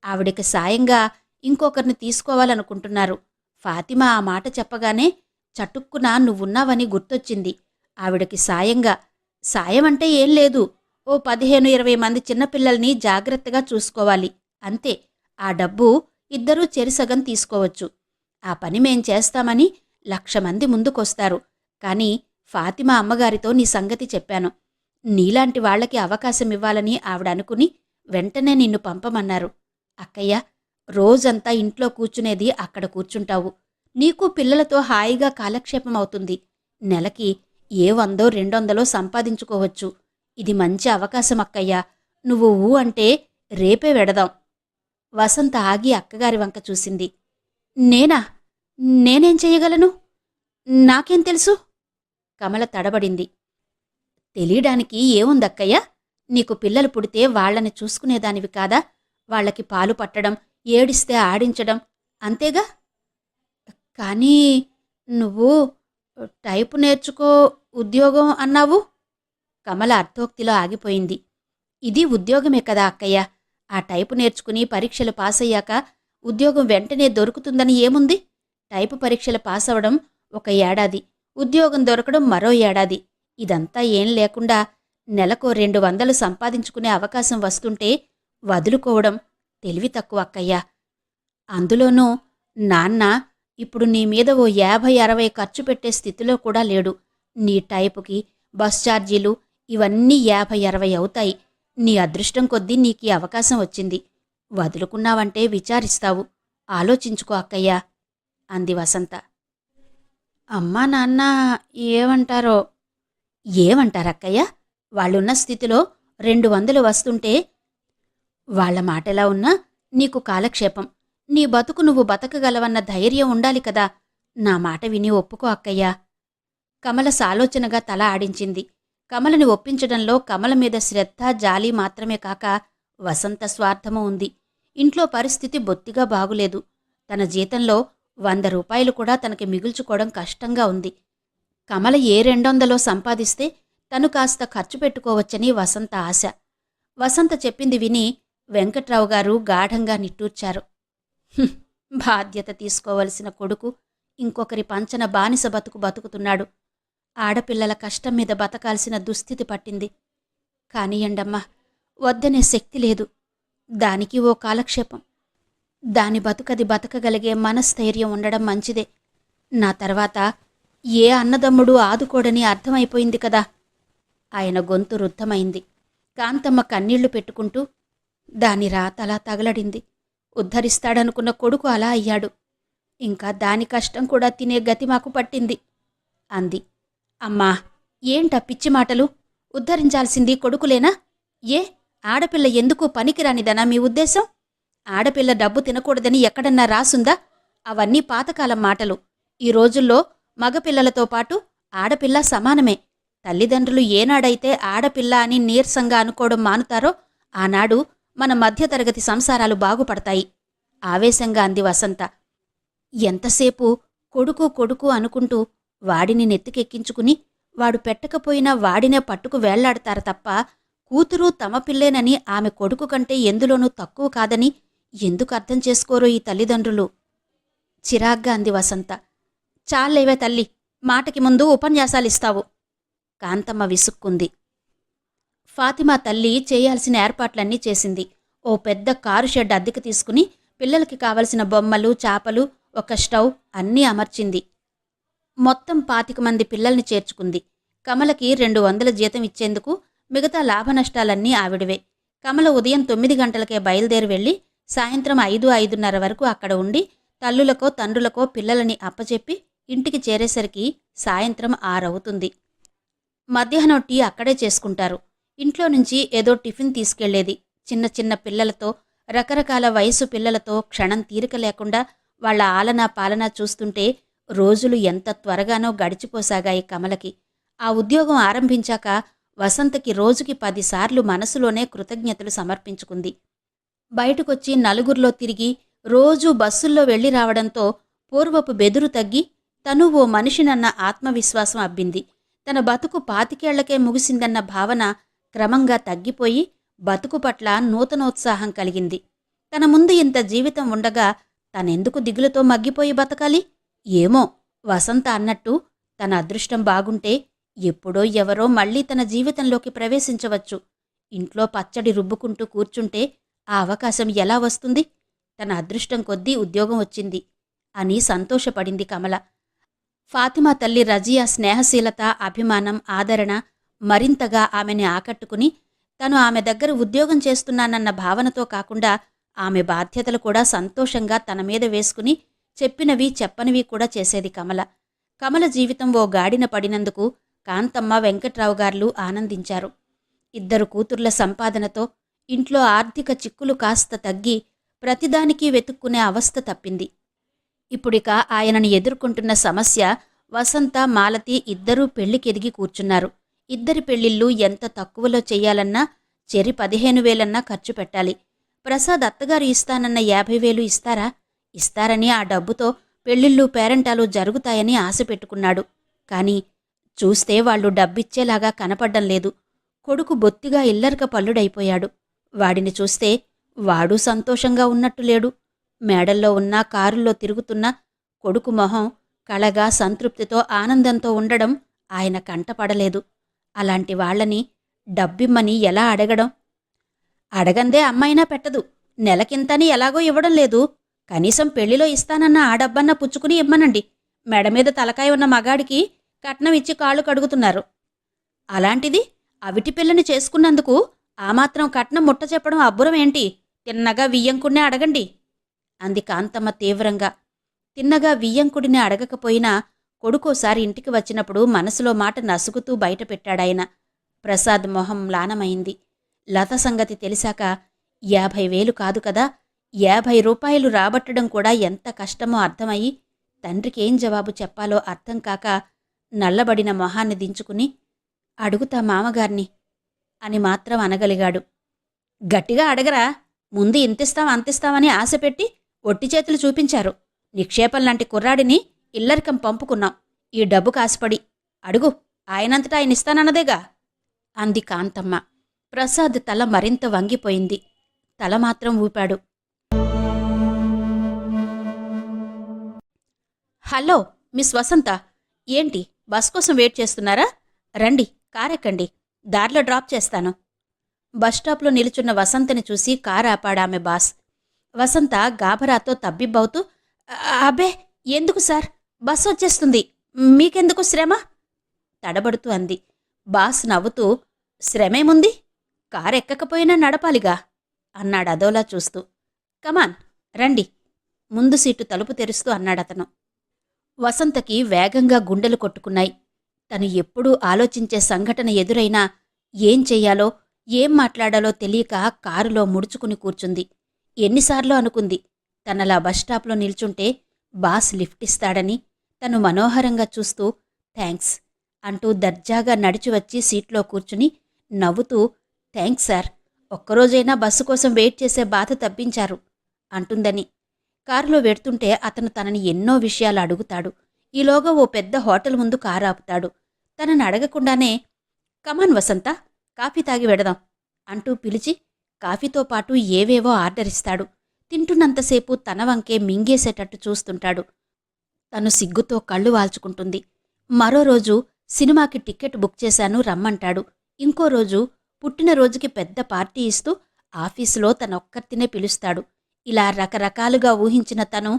ఆవిడకి సాయంగా ఇంకొకరిని తీసుకోవాలనుకుంటున్నారు. ఫాతిమా ఆ మాట చెప్పగానే చటుక్కున నువ్వున్నావని గుర్తొచ్చింది. ఆవిడకి సాయంగా. సాయమంటే ఏం లేదు, ఓ 15-20 మంది చిన్నపిల్లల్ని జాగ్రత్తగా చూసుకోవాలి, అంతే. ఆ డబ్బు ఇద్దరూ చెరిసగం తీసుకోవచ్చు. ఆ పని మేం చేస్తామని 1,00,000 మంది ముందుకొస్తారు. కానీ ఫాతిమా అమ్మగారితో నీ సంగతి చెప్పాను. నీలాంటి వాళ్లకి అవకాశమివ్వాలని ఆవిడనుకుని వెంటనే నిన్ను పంపమన్నారు. అక్కయ్య, రోజంతా ఇంట్లో కూర్చునేది అక్కడ కూర్చుంటావు. నీకు పిల్లలతో హాయిగా కాలక్షేపం అవుతుంది. నెలకి ఏ 100-200 సంపాదించుకోవచ్చు. ఇది మంచి అవకాశం అక్కయ్యా. నువ్వు ఊ అంటే రేపే వెడదాం. వసంత ఆగి అక్కగారి వంక చూసింది. నేనా? నేనేం చెయ్యగలను? నాకేం తెలుసు? కమల తడబడింది. తెలియడానికి ఏముందక్కయ్య? నీకు పిల్లలు పుడితే వాళ్లని చూసుకునేదానివి కాదా? వాళ్లకి పాలు పట్టడం, ఏడిస్తే ఆడించడం, అంతేగా? కానీ నువ్వు టైపు నేర్చుకో, ఉద్యోగం అన్నావు. కమల అర్థోక్తిలో ఆగిపోయింది. ఇది ఉద్యోగమే కదా అక్కయ్య. ఆ టైపు నేర్చుకుని పరీక్షలు పాసయ్యాక ఉద్యోగం వెంటనే దొరుకుతుందని ఏముంది? టైపు పరీక్షలు పాసవడం 1 ఏడాది, ఉద్యోగం దొరకడం మరో ఏడాది. ఇదంతా ఏం లేకుండా నెలకో 200 సంపాదించుకునే అవకాశం వస్తుంటే వదులుకోవడం తెలివి తక్కువ అక్కయ్యా. అందులోనూ నాన్న ఇప్పుడు నీ మీద ఓ 50-60 ఖర్చు పెట్టే స్థితిలో కూడా లేడు. నీ టైపుకి బస్ ఛార్జీలు ఇవన్నీ 50-60 అవుతాయి. నీ అదృష్టం కొద్దీ నీకీ అవకాశం వచ్చింది. వదులుకున్నావంటే విచారిస్తావు. ఆలోచించుకో అక్కయ్యా, అంది వసంత. అమ్మా నాన్న ఏమంటారో? ఏమంటారక్కయ్య? వాళ్ళున్న స్థితిలో 200 వస్తుంటే వాళ్ల మాటెలా ఉన్నా నీకు కాలక్షేపం. నీ బతుకు నువ్వు బతకగలవన్న ధైర్యం ఉండాలి కదా. నా మాట విని ఒప్పుకో అక్కయ్యా. కమల సాలోచనగా తల ఆడించింది. కమలని ఒప్పించడంలో కమల మీద శ్రద్ధ, జాలి మాత్రమే కాక వసంత స్వార్థమూ ఉంది. ఇంట్లో పరిస్థితి బొత్తిగా బాగులేదు. తన జీతంలో 100 రూపాయలు కూడా తనకి మిగుల్చుకోవడం కష్టంగా ఉంది. కమల ఏ 200 సంపాదిస్తే తను కాస్త ఖర్చు పెట్టుకోవచ్చని వసంత ఆశ. వసంత చెప్పింది విని వెంకట్రావు గారు గాఢంగా నిట్టూర్చారు. బాధ్యత తీసుకోవలసిన కొడుకు ఇంకొకరి పంచన బానిస బతుకు బతుకుతున్నాడు. ఆడపిల్లల కష్టం మీద బతకాల్సిన దుస్థితి పట్టింది. కానియండమ్మా, వద్దనే శక్తి లేదు. దానికి ఓ కాలక్షేపం. దాని బతుకది బతకగలిగే మనస్థైర్యం ఉండడం మంచిదే. నా తర్వాత ఏ అన్నదమ్ముడు ఆదుకోడని అర్థమైపోయింది కదా. ఆయన గొంతు రుద్ధమైంది. కాంతమ్మ కన్నీళ్లు పెట్టుకుంటూ, దాని రాతలా తగలడింది. ఉద్ధరిస్తాడనుకున్న కొడుకు అలా అయ్యాడు. ఇంకా దాని కష్టం కూడా తినే గతి మాకు పట్టింది, అంది. అమ్మా, ఏంటా పిచ్చి మాటలు? ఉద్ధరించాల్సింది కొడుకులేనా? ఏ ఆడపిల్ల ఎందుకు పనికిరానిదనా మీ ఉద్దేశం? ఆడపిల్ల డబ్బు తినకూడదని ఎక్కడన్నా రాసుందా? అవన్నీ పాతకాలం మాటలు. ఈ రోజుల్లో మగపిల్లలతో పాటు ఆడపిల్ల సమానమే. తల్లిదండ్రులు ఏనాడైతే ఆడపిల్ల అని నీరసంగా అనుకోవడం మానుతారో ఆనాడు మన మధ్యతరగతి సంసారాలు బాగుపడతాయి, ఆవేశంగా అంది వసంత. ఎంతసేపు కొడుకు కొడుకు అనుకుంటూ వాడిని నెత్తికెక్కించుకుని వాడు పెట్టకపోయినా వాడినే పట్టుకు వేళ్లాడతారు తప్ప కూతురు తమ పిల్లేనని ఆమె కొడుకు కంటే ఎందులోనూ తక్కువ కాదని ఎందుకు అర్థం చేసుకోరో ఈ తల్లిదండ్రులు. చిరాగ్గా అంది వసంత. చాలేవే తల్లి, మాటకి ముందు ఉపన్యాసాలిస్తావు. కాంతమ్మ విసుక్కుంది. ఫాతిమా తల్లి చేయాల్సిన ఏర్పాట్లన్నీ చేసింది. ఓ పెద్ద కారు షెడ్ అద్దెకు తీసుకుని పిల్లలకి కావలసిన బొమ్మలు, చాపలు, ఒక స్టవ్ అన్నీ అమర్చింది. మొత్తం 25 మంది పిల్లల్ని చేర్చుకుంది. కమలకి 200 జీతం ఇచ్చేందుకు మిగతా లాభనష్టాలన్నీ ఆవిడవే. కమల ఉదయం 9 గంటలకే బయలుదేరి వెళ్లి సాయంత్రం 5-5:30 వరకు అక్కడ ఉండి తల్లులకో తండ్రులకో పిల్లలని అప్పచెప్పి ఇంటికి చేరేసరికి సాయంత్రం 6 అవుతుంది. మధ్యాహ్నం టీ అక్కడే చేసుకుంటారు. ఇంట్లో నుంచి ఏదో టిఫిన్ తీసుకెళ్లేది. చిన్న చిన్న పిల్లలతో, రకరకాల వయసు పిల్లలతో క్షణం తీరిక లేకుండా వాళ్ల ఆలనా పాలనా చూస్తుంటే రోజులు ఎంత త్వరగానో గడిచిపోసాగాయి కమలకి. ఆ ఉద్యోగం ఆరంభించాక వసంతకి రోజుకి 10 సార్లు మనసులోనే కృతజ్ఞతలు సమర్పించుకుంది. బయటకొచ్చి నలుగురిలో తిరిగి రోజూ బస్సుల్లో వెళ్లి రావడంతో పూర్వపు బెదురు తగ్గి తను ఓ మనిషినన్న ఆత్మవిశ్వాసం అబ్బింది. తన బతుకు 25 ఏళ్లకే ముగిసిందన్న భావన క్రమంగా తగ్గిపోయి బతుకు పట్ల నూతనోత్సాహం కలిగింది. తన ముందు ఇంత జీవితం ఉండగా తనెందుకు దిగులుతో మగ్గిపోయి బతకాలి? ఏమో, వసంత అన్నట్టు తన అదృష్టం బాగుంటే ఎప్పుడో ఎవరో మళ్లీ తన జీవితంలోకి ప్రవేశించవచ్చు. ఇంట్లో పచ్చడి రుబ్బుకుంటూ కూర్చుంటే ఆ అవకాశం ఎలా వస్తుంది? తన అదృష్టం కొద్దీ ఉద్యోగం వచ్చింది అని సంతోషపడింది కమల. ఫాతిమా తల్లి రజియా స్నేహశీలత, అభిమానం, ఆదరణ మరింతగా ఆమెని ఆకట్టుకుని తను ఆమె దగ్గర ఉద్యోగం చేస్తున్నానన్న భావనతో కాకుండా ఆమె బాధ్యతలు కూడా సంతోషంగా తన మీద వేసుకుని చెప్పినవి చెప్పనివి కూడా చేసేది కమల. కమల జీవితం ఓ గాడిన పడినందుకు కాంతమ్మ, వెంకట్రావు గార్లు ఆనందించారు. 2 కూతుర్ల సంపాదనతో ఇంట్లో ఆర్థిక చిక్కులు కాస్త తగ్గి ప్రతిదానికీ వెతుక్కునే అవస్థ తప్పింది. ఇప్పుడిక ఆయనను ఎదుర్కొంటున్న సమస్య వసంత, మాలతి ఇద్దరూ పెళ్లికెదిగి కూర్చున్నారు. ఇద్దరి పెళ్లిళ్ళు ఎంత తక్కువలో చెయ్యాలన్నా చెరి 15,000 ఖర్చు పెట్టాలి. ప్రసాద్ అత్తగారు ఇస్తానన్న 50,000 ఇస్తారా? ఇస్తారని ఆ డబ్బుతో పెళ్లిళ్ళు పేరంటాలు జరుగుతాయని ఆశ పెట్టుకున్నాడు. కాని చూస్తే వాళ్లు డబ్బిచ్చేలాగా కనపడ్డం లేదు. కొడుకు బొత్తిగా ఇల్లరిక పల్లుడైపోయాడు. వాడిని చూస్తే వాడూ సంతోషంగా ఉన్నట్టు లేడు. మేడల్లో ఉన్నా, కారుల్లో తిరుగుతున్నా కొడుకు మొహం కళగా, సంతృప్తితో, ఆనందంతో ఉండడం ఆయన కంటపడలేదు. అలాంటి వాళ్లని డబ్బిమ్మని ఎలా అడగడం? అడగందే అమ్మైనా పెట్టదు. నెలకింతని ఎలాగో ఇవ్వడం లేదు. కనీసం పెళ్లిలో ఇస్తానన్న ఆ డబ్బన్నా పుచ్చుకుని ఇమ్మనండి. మెడమీద తలకాయ ఉన్న మగాడికి కట్నం ఇచ్చి కాళ్ళు కడుగుతున్నారు. అలాంటిది అవిటి పిల్లని చేసుకున్నందుకు ఆ మాత్రం కట్నం ముట్ట చెప్పడం అబ్బురం ఏంటి? తిన్నగా వియ్యంకుడినే అడగండి అంది కాంతమ్మ తీవ్రంగా. తిన్నగా వియ్యంకుడిని అడగకపోయినా కొడుకోసారి ఇంటికి వచ్చినప్పుడు మనసులో మాట నసుగుతూ బయటపెట్టాడాయన. ప్రసాద్ మొహం మ్లానమైంది. లత సంగతి తెలిసాక 50,000 కాదు కదా, 50 రూపాయలు రాబట్టడం కూడా ఎంత కష్టమో అర్థమయ్యి తండ్రికేం జవాబు చెప్పాలో అర్థం కాక నల్లబడిన మొహాన్ని దించుకుని అడుగుతా మామగార్ని అని మాత్రం అనగలిగాడు. గట్టిగా అడగరా? ముందు ఇంతిస్తాం అంతిస్తామని ఆశపెట్టి ఒట్టి చేతులు చూపించారు. నిక్షేపంలాంటి కుర్రాడిని ఇల్లరికం పంపుకున్నాం. ఈ డబ్బు కాసిపడి అడుగు, ఆయనంతటా ఆయనిస్తానన్నదేగా అంది కాంతమ్మ. ప్రసాద్ తల మరింత వంగిపోయింది. తల మాత్రం ఊపాడు. హలో మిస్ వసంత, ఏంటి బస్ కోసం వెయిట్ చేస్తున్నారా? రండి, కారెక్కండి, దారిలో డ్రాప్ చేస్తాను. బస్టాప్లో నిలుచున్న వసంతని చూసి కారు ఆపాడామె బాస్. వసంత గాభరాతో తబ్బిబ్బవుతూ, అబ్బే ఎందుకు సార్, బస్ వచ్చేస్తుంది, మీకెందుకు శ్రమ తడబడుతూ అంది. బాస్ నవ్వుతూ, శ్రమేముంది, కారెక్కకపోయినా నడపాలిగా అన్నాడు అదోలా చూస్తూ. కమాన్ రండి, ముందు సీటు తలుపు తెరుస్తూ అన్నాడతను. వసంతకి వేగంగా గుండెలు కొట్టుకున్నాయి. తను ఎప్పుడూ ఆలోచించే సంఘటన ఎదురైనా ఏం చెయ్యాలో, ఏం మాట్లాడాలో తెలియక కారులో ముడుచుకుని కూర్చుంది. ఎన్నిసార్లు అనుకుంది తనలా బస్టాప్లో నిల్చుంటే బాస్ లిఫ్ట్ ఇస్తాడని. తను మనోహరంగా చూస్తూ థ్యాంక్స్ అంటూ దర్జాగా నడిచివచ్చి సీట్లో కూర్చుని నవ్వుతూ, థ్యాంక్స్ సార్, ఒక్కరోజైనా బస్సు కోసం వెయిట్ చేసే బాధ తప్పించారు అంటుందని. కారులో వెడుతుంటే అతను తనని ఎన్నో విషయాలు అడుగుతాడు. ఈలోగా ఓ పెద్ద హోటల్ ముందు కారు ఆపుతాడు. తనని అడగకుండానే కమాన్ వసంత, కాఫీ తాగి వెడదాం అంటూ పిలిచి కాఫీతో పాటు ఏవేవో ఆర్డర్ ఇస్తాడు. తింటున్నంతసేపు తన వంకే మింగేసేటట్టు చూస్తుంటాడు. తను సిగ్గుతో కళ్ళు వాల్చుకుంటుంది. మరో రోజు సినిమాకి టిక్కెట్ బుక్ చేశాను రమ్మంటాడు. ఇంకో రోజు పుట్టినరోజుకి పెద్ద పార్టీ ఇస్తూ ఆఫీసులో తనొక్కర్తినే పిలుస్తాడు. ఇలా రకరకాలుగా ఊహించిన తను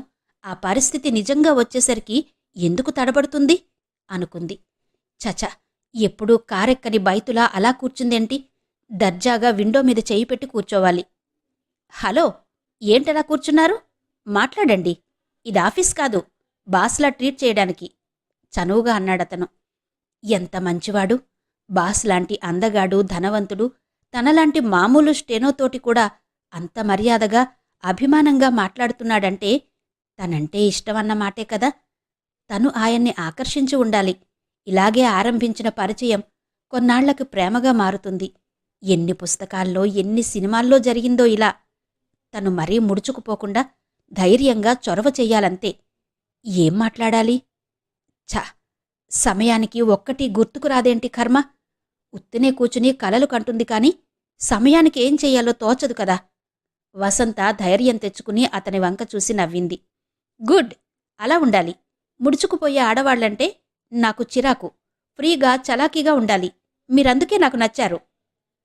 ఆ పరిస్థితి నిజంగా వచ్చేసరికి ఎందుకు తడబడుతుంది అనుకుంది. చచ, ఎప్పుడూ కారెక్కని బైతులా అలా కూర్చుందేంటి? దర్జాగా విండో మీద చెయ్యి పెట్టి కూర్చోవాలి. హలో, ఏంటలా కూర్చున్నారు? మాట్లాడండి. ఇది ఆఫీస్ కాదు, బాస్లా ట్రీట్ చేయడానికి చనువుగా అన్నాడతను. ఎంత మంచివాడు! బాస్లాంటి అందగాడు, ధనవంతుడు తనలాంటి మామూలు స్టెనోతోటి కూడా అంత మర్యాదగా, అభిమానంగా మాట్లాడుతున్నాడంటే తనంటే ఇష్టమన్నమాటే కదా. తను ఆయన్ని ఆకర్షించి ఉండాలి. ఇలాగే ఆరంభించిన పరిచయం కొన్నాళ్లకు ప్రేమగా మారుతుంది. ఎన్ని పుస్తకాల్లో, ఎన్ని సినిమాల్లో జరిగిందో ఇలా. తను మరీ ముడుచుకుపోకుండా ధైర్యంగా చొరవ చెయ్యాలంతే. ఏం మాట్లాడాలి? ఛ, సమయానికి ఒక్కటీ గుర్తుకు రాదేంటి కర్మ? ఉత్తినే కూచుని కలలు కంటుంది కాని సమయానికి ఏం చెయ్యాలో తోచదు కదా. వసంత ధైర్యం తెచ్చుకుని అతని వంక చూసి నవ్వింది. గుడ్, అలా ఉండాలి. ముడుచుకుపోయే ఆడవాళ్లంటే నాకు చిరాకు. ఫ్రీగా చలాకీగా ఉండాలి. మీరందుకే నాకు నచ్చారు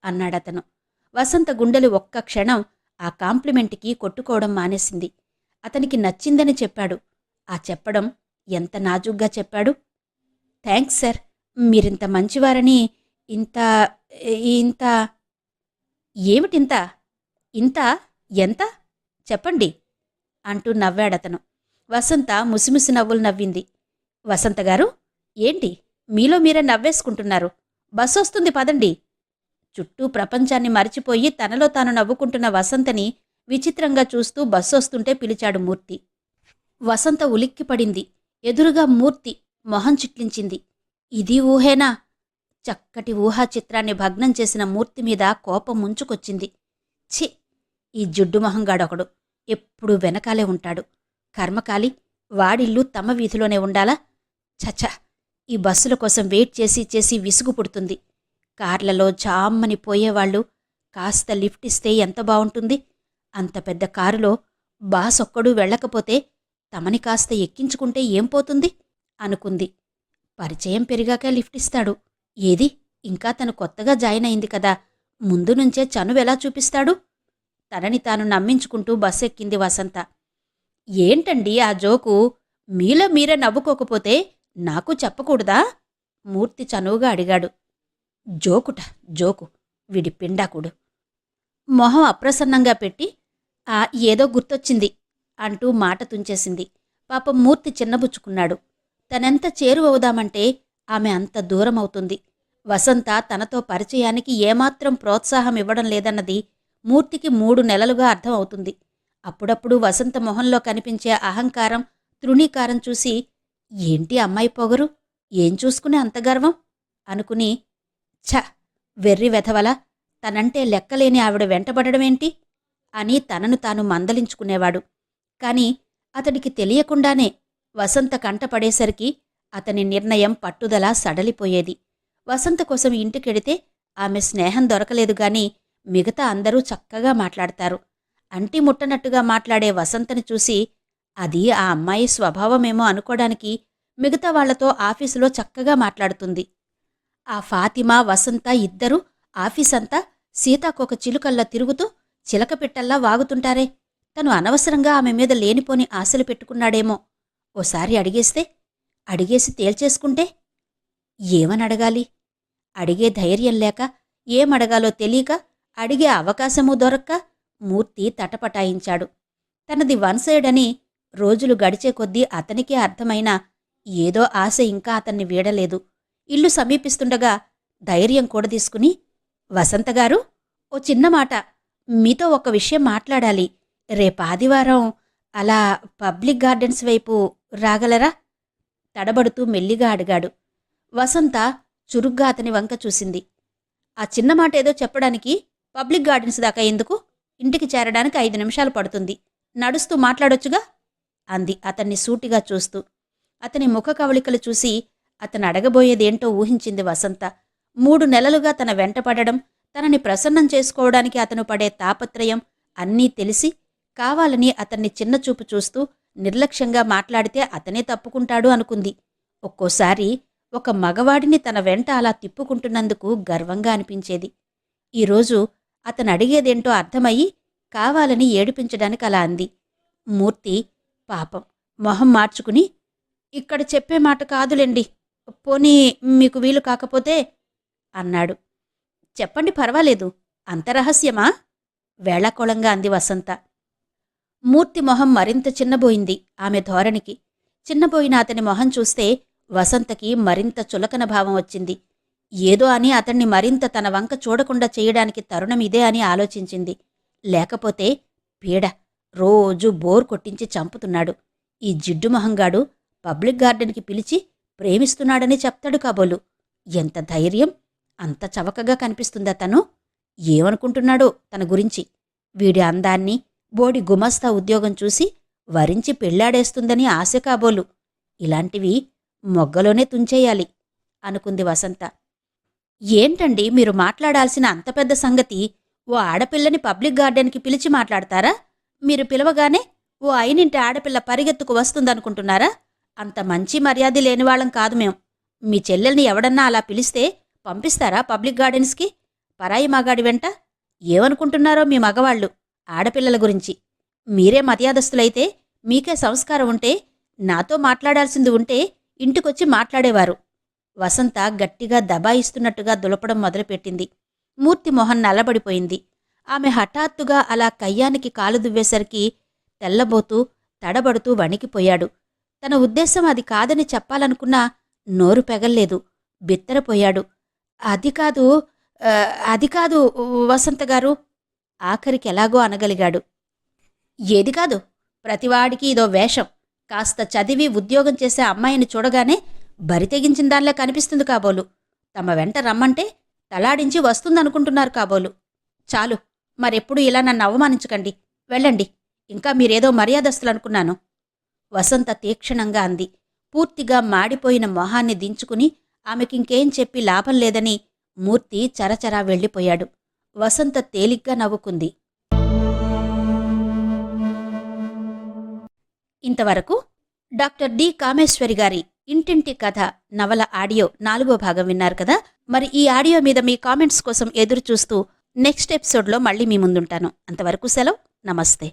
అన్నాడతను. వసంత గుండెలు ఒక్క క్షణం ఆ కాంప్లిమెంట్కి కొట్టుకోవడం మానేసింది. అతనికి నచ్చిందని చెప్పాడు. ఆ చెప్పడం ఎంత నాజుగ్గా చెప్పాడు. థ్యాంక్స్ సార్, మీరింత మంచివారని ఇంత ఇంత ఏమిటింత? ఇంత ఎంత? చెప్పండి అంటూ నవ్వాడతను. వసంత ముసిముసి నవ్వులు నవ్వింది. వసంతగారు, ఏంటి మీలో మీరే నవ్వేసుకుంటున్నారు? బస్సొస్తుంది పదండి. చుట్టూ ప్రపంచాన్ని మరిచిపోయి తనలో తాను నవ్వుకుంటున్న వసంతని విచిత్రంగా చూస్తూ బస్సొస్తుంటే పిలిచాడు మూర్తి. వసంత ఉలిక్కిపడింది. ఎదురుగా మూర్తి మొహం చిట్లించింది. ఇది ఊహేనా? చక్కటి ఊహా చిత్రాన్ని భగ్నం చేసిన మూర్తి మీద కోపం ముంచుకొచ్చింది. ఛీ, ఈ జుడ్డు మొహంగాడొకడు ఎప్పుడూ వెనకాలే ఉంటాడు. కర్మకాలి, వాడిల్లు తమ వీధిలోనే ఉండాలా? చచ, ఈ బస్సుల కోసం వెయిట్ చేసి చేసి విసుగు పుడుతుంది. కార్లలో జామ్మని పోయేవాళ్లు కాస్త లిఫ్ట్ ఇస్తే ఎంత బావుంటుంది. అంత పెద్ద కారులో బాసొక్కడూ వెళ్ళకపోతే తమని కాస్త ఎక్కించుకుంటే ఏం పోతుంది అనుకుంది. పరిచయం పెరిగాక లిఫ్ట్ ఇస్తాడు. ఏది, ఇంకా తను కొత్తగా జాయిన్ అయింది కదా, ముందు నుంచే చనువెలా చూపిస్తాడు? తనని తాను నమ్మించుకుంటూ బస్సెక్కింది వసంత. ఏంటండి ఆ జోకు? మీలో మీరే నవ్వుకోకపోతే నాకు చెప్పకూడదా? మూర్తి చనువుగా అడిగాడు. జోకుట, జోకు, వీడి పిండాకుడు. మొహం అప్రసన్నంగా పెట్టి ఏదో గుర్తొచ్చింది అంటూ మాట తుంచేసింది. పాపం మూర్తి చిన్నబుచ్చుకున్నాడు. తనెంత చేరువవుదామంటే ఆమె అంత దూరమవుతుంది. వసంత తనతో పరిచయానికి ఏమాత్రం ప్రోత్సాహం ఇవ్వడం లేదన్నది మూర్తికి 3 నెలలుగా అర్థం అవుతుంది. అప్పుడప్పుడు వసంత మొహంలో కనిపించే అహంకారం, తృణీకారం చూసి ఏంటి అమ్మాయి పొగరు, ఏం చూసుకునే అంత గర్వం అనుకుని, ఛ, వెర్రి వెధవల, తనంటే లెక్కలేని ఆవిడ వెంటబడమేంటి అని తనను తాను మందలించుకునేవాడు. కాని అతడికి తెలియకుండానే వసంత కంటపడేసరికి అతని నిర్ణయం పట్టుదల సడలిపోయేది. వసంత కోసం ఇంటికెడితే ఆమె స్నేహం దొరకలేదుగాని మిగతా అందరూ చక్కగా మాట్లాడతారు. అంటి ముట్టనట్టుగా మాట్లాడే వసంతని చూసి అది ఆ అమ్మాయి స్వభావమేమో అనుకోడానికి మిగతా వాళ్లతో ఆఫీసులో చక్కగా మాట్లాడుతుంది. ఆ ఫాతిమా, వసంత ఇద్దరూ ఆఫీసంతా సీతాకొక చిలుకల్లా తిరుగుతూ చిలకపిట్టల్లా వాగుతుంటారే. తను అనవసరంగా ఆమె మీద లేనిపోని ఆశలు పెట్టుకున్నాడేమో. ఓసారి అడిగేసి తేల్చేసుకుంటే? ఏమనడగాలి? అడిగే ధైర్యం లేక, ఏమడగాలో తెలియక, అడిగే అవకాశమూ దొరక్క మూర్తి తటపటాయించాడు. తనది వన్ సైడ్ అని రోజులు గడిచే కొద్దీ అతనికే అర్థమైనా ఏదో ఆశ ఇంకా అతన్ని వీడలేదు. ఇల్లు సమీపిస్తుండగా ధైర్యం కూడదీసుకుని, వసంతగారు, ఓ చిన్నమాట, మీతో ఒక విషయం మాట్లాడాలి. రేపాదివారం అలా పబ్లిక్ గార్డెన్స్ వైపు రాగలరా? తడబడుతూ మెల్లిగా అడిగాడు. వసంత చురుగ్గా అతని వంక చూసింది. ఆ చిన్నమాట ఏదో చెప్పడానికి పబ్లిక్ గార్డెన్స్ దాకా ఎందుకు? ఇంటికి చేరడానికి 5 నిమిషాలు పడుతుంది. నడుస్తూ మాట్లాడొచ్చుగా అంది అతన్ని సూటిగా చూస్తూ. అతని ముఖ కవళికలు చూసి అతను అడగబోయేదేంటో ఊహించింది వసంత. 3 నెలలుగా తన వెంటపడడం, తనని ప్రసన్నం చేసుకోవడానికి అతను పడే తాపత్రయం అన్నీ తెలిసి కావాలని అతన్ని చిన్నచూపు చూస్తూ నిర్లక్ష్యంగా మాట్లాడితే అతనే తప్పుకుంటాడు అనుకుంది. ఒక్కోసారి ఒక మగవాడిని తన వెంట అలా తిప్పుకుంటున్నందుకు గర్వంగా అనిపించేది. ఈరోజు అతనడిగేదేంటో అర్థమయ్యి కావాలని ఏడిపించడానికి అలా అంది. మూర్తి పాపం మొహం మార్చుకుని, ఇక్కడ చెప్పే మాట కాదులేండి, పోనీ మీకు వీలు కాకపోతే అన్నాడు. చెప్పండి, పర్వాలేదు. అంత రహస్యమా? వేళాకోళంగా అంది వసంత. మూర్తి మొహం మరింత చిన్నబోయింది ఆమె ధోరణికి. చిన్నబోయిన అతని మొహం చూస్తే వసంతకి మరింత చులకన భావం వచ్చింది. ఏదో అని అతన్ని మరింత తన వంక చూడకుండా చేయడానికి తరుణమిదే అని ఆలోచించింది. లేకపోతే పీడ, రోజూ బోర్ కొట్టించి చంపుతున్నాడు. ఈ జిడ్డు మొహంగాడు పబ్లిక్ గార్డెన్కి పిలిచి ప్రేమిస్తున్నాడని చెప్తాడు కాబోలు. ఎంత ధైర్యం! అంత చవకగా కనిపిస్తుందా తను? ఏమనుకుంటున్నాడో తన గురించి? వీడి అందాన్ని, బోడి గుమస్తా ఉద్యోగం చూసి వరించి పెళ్లాడేస్తుందని ఆశ కాబోలు. ఇలాంటివి మొగ్గలోనే తుంచేయాలి అనుకుంది వసంత. ఏంటండి మీరు మాట్లాడాల్సిన అంత పెద్ద సంగతి? ఓ ఆడపిల్లని పబ్లిక్ గార్డెన్కి పిలిచి మాట్లాడతారా? మీరు పిలవగానే ఓ అయినింటి ఆడపిల్ల పరిగెత్తుకు వస్తుందనుకుంటున్నారా? అంత మంచి మర్యాద లేనివాళ్ళం కాదు మేం. మీ చెల్లెల్ని ఎవడన్నా అలా పిలిస్తే పంపిస్తారా పబ్లిక్ గార్డెన్స్కి? పరాయి మగాడి వెంట? ఏమనుకుంటున్నారో మీ మగవాళ్ళు ఆడపిల్లల గురించి? మీరే మర్యాదస్తులైతే, మీకే సంస్కారం ఉంటే, నాతో మాట్లాడాల్సింది ఉంటే ఇంటికొచ్చి మాట్లాడేవారు. వసంత గట్టిగా దబాయిస్తున్నట్టుగా దులపడం మొదలుపెట్టింది. మూర్తి మొహం నల్లబడిపోయింది. ఆమె హఠాత్తుగా అలా కయ్యానికి కాలు దువ్వేసరికి తెల్లబోతూ తడబడుతూ వణికిపోయాడు. తన ఉద్దేశం అది కాదని చెప్పాలనుకున్నా నోరు పెగల్లేదు. బిత్తరపోయాడు. అది కాదు వసంతగారు ఆఖరికెలాగో అనగలిగాడు. ఏది కాదు? ప్రతివాడికి ఇదో వేషం. కాస్త చదివి ఉద్యోగం చేసే అమ్మాయిని చూడగానే బరితెగించిన దానిలా కనిపిస్తుంది కాబోలు. తమ వెంట రమ్మంటే తలాడించి వస్తుందనుకుంటున్నారు కాబోలు. చాలు, మరెప్పుడు ఇలా నన్ను అవమానించకండి. వెళ్ళండి. ఇంకా మీరేదో మర్యాదస్తులనుకున్నాను. వసంత తీక్షణంగా అంది. పూర్తిగా మాడిపోయిన మొహాన్ని దించుకుని ఆమెకింకేం చెప్పి లాభం లేదని మూర్తి చరచరా వెళ్ళిపోయాడు. వసంత తేలిగ్గా నవ్వుకుంది. ఇంతవరకు డాక్టర్ డి కామేశ్వరి గారి ఇంటింటి కథ నవల ఆడియో 4వ భాగం విన్నారు కదా. మరి ఈ ఆడియో మీద మీ కామెంట్స్ కోసం ఎదురు చూస్తూ నెక్స్ట్ ఎపిసోడ్లో మళ్ళీ మీ ముందుంటాను. అంతవరకు సెలవు. నమస్తే.